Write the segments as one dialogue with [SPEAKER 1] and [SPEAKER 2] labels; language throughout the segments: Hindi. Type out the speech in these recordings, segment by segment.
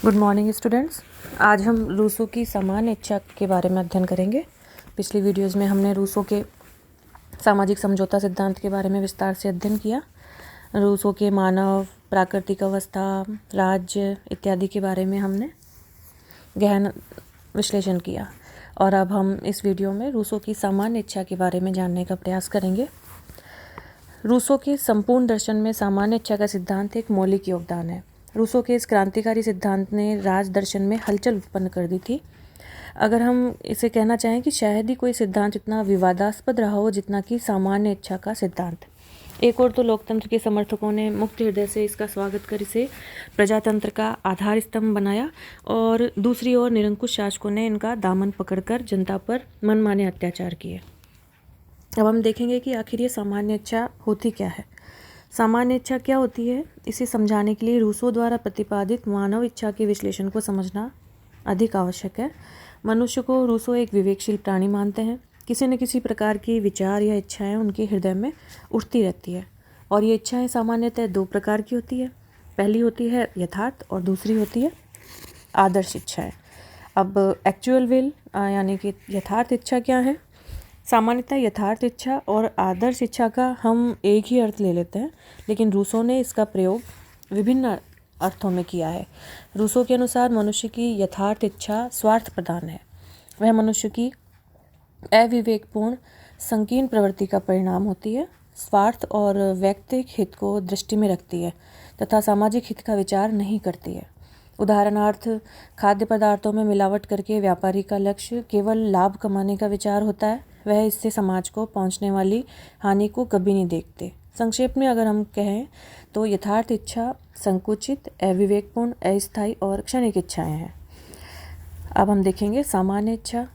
[SPEAKER 1] Good morning students. आज हम रूसो की सामान्य इच्छा के बारे में अध्ययन करेंगे। पिछली वीडियोज़ में हमने रूसो के सामाजिक समझौता सिद्धांत के बारे में विस्तार से अध्ययन किया। रूसो के मानव, प्राकृतिक अवस्था, राज्य इत्यादि के बारे में हमने गहन विश्लेषण किया और अब हम इस वीडियो में रूसो की सामान्य इच्छा के बारे में जानने का प्रयास करेंगे। रूसो के संपूर्ण दर्शन में सामान्य इच्छा का सिद्धांत एक मौलिक योगदान है। रूसो के इस क्रांतिकारी सिद्धांत ने राज दर्शन में हलचल उत्पन्न कर दी थी। अगर हम इसे कहना चाहें कि शायद ही कोई सिद्धांत इतना विवादास्पद रहा हो जितना कि सामान्य इच्छा का सिद्धांत। एक और तो लोकतंत्र के समर्थकों ने मुक्त हृदय से इसका स्वागत कर इसे प्रजातंत्र का आधार स्तंभ बनाया और दूसरी ओर निरंकुश शासकों ने इनका दामन पकड़कर जनता पर मनमाने अत्याचार किए। अब हम देखेंगे कि आखिर ये सामान्य इच्छा होती क्या है। सामान्य इच्छा क्या होती है, इसे समझाने के लिए रूसो द्वारा प्रतिपादित मानव इच्छा के विश्लेषण को समझना अधिक आवश्यक है। मनुष्य को रूसो एक विवेकशील प्राणी मानते हैं। किसी न किसी प्रकार की विचार या इच्छाएं उनके हृदय में उठती रहती है और ये इच्छाएं सामान्यतः दो प्रकार की होती है। पहली होती है यथार्थ और दूसरी होती है आदर्श इच्छाएं। अब एक्चुअल विल यानी कि यथार्थ इच्छा क्या है? सामान्यतः यथार्थ इच्छा और आदर्श इच्छा का हम एक ही अर्थ ले लेते हैं, लेकिन रूसो ने इसका प्रयोग विभिन्न अर्थों में किया है। रूसो के अनुसार मनुष्य की यथार्थ इच्छा स्वार्थ प्रधान है। वह मनुष्य की अविवेकपूर्ण संकीर्ण प्रवृत्ति का परिणाम होती है, स्वार्थ और व्यक्तिगत हित को दृष्टि में रखती है तथा सामाजिक हित का विचार नहीं करती है। उदाहरणार्थ, खाद्य पदार्थों में मिलावट करके व्यापारी का लक्ष्य केवल लाभ कमाने का विचार होता है। वह इससे समाज को पहुंचने वाली हानि को कभी नहीं देखते। संक्षेप में अगर हम कहें तो यथार्थ इच्छा संकुचित, अविवेकपूर्ण, अस्थायी और क्षणिक इच्छाएं हैं। अब हम देखेंगे सामान्य इच्छा।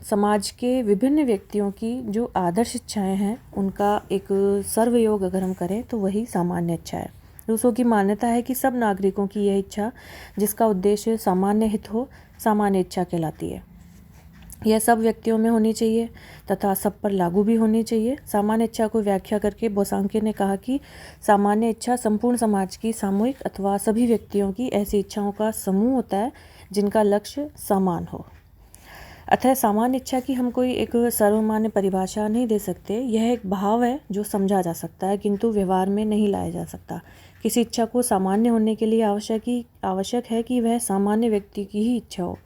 [SPEAKER 1] समाज के विभिन्न व्यक्तियों की जो आदर्श इच्छाएं हैं उनका एक सर्वयोग अगर हम करें तो वही सामान्य इच्छा है। रूसो की मान्यता है कि सब नागरिकों की यह इच्छा जिसका उद्देश्य सामान्य हित हो, सामान्य इच्छा कहलाती है। यह सब व्यक्तियों में होनी चाहिए तथा सब पर लागू भी होनी चाहिए। सामान्य इच्छा को व्याख्या करके बोसांके ने कहा कि सामान्य इच्छा संपूर्ण समाज की सामूहिक अथवा सभी व्यक्तियों की ऐसी इच्छाओं का समूह होता है जिनका लक्ष्य समान हो। अतः सामान्य इच्छा की हम कोई एक सर्वमान्य परिभाषा नहीं दे सकते। यह एक भाव है जो समझा जा सकता है किंतु व्यवहार में नहीं लाया जा सकता। किसी इच्छा को सामान्य होने के लिए आवश्यक है कि वह सामान्य व्यक्ति की ही इच्छा हो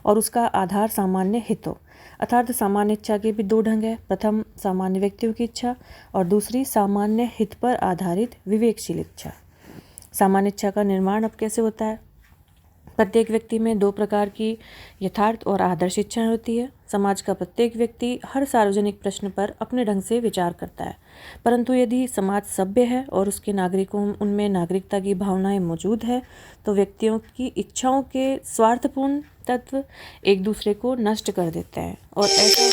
[SPEAKER 1] और उसका आधार सामान्य हित हो। अर्थात सामान्य इच्छा के भी दो ढंग है। प्रथम सामान्य व्यक्तियों की इच्छा और दूसरी सामान्य हित पर आधारित विवेकशील इच्छा। सामान्य इच्छा का निर्माण अब कैसे होता है? प्रत्येक व्यक्ति में दो प्रकार की यथार्थ और आदर्श इच्छाएं होती है। समाज का प्रत्येक व्यक्ति हर सार्वजनिक प्रश्न पर अपने ढंग से विचार करता है, परंतु यदि समाज सभ्य है और उसके नागरिकों उनमें नागरिकता की भावनाएं मौजूद है तो व्यक्तियों की इच्छाओं के स्वार्थपूर्ण तत्व एक दूसरे को नष्ट कर देते हैं और ऐसा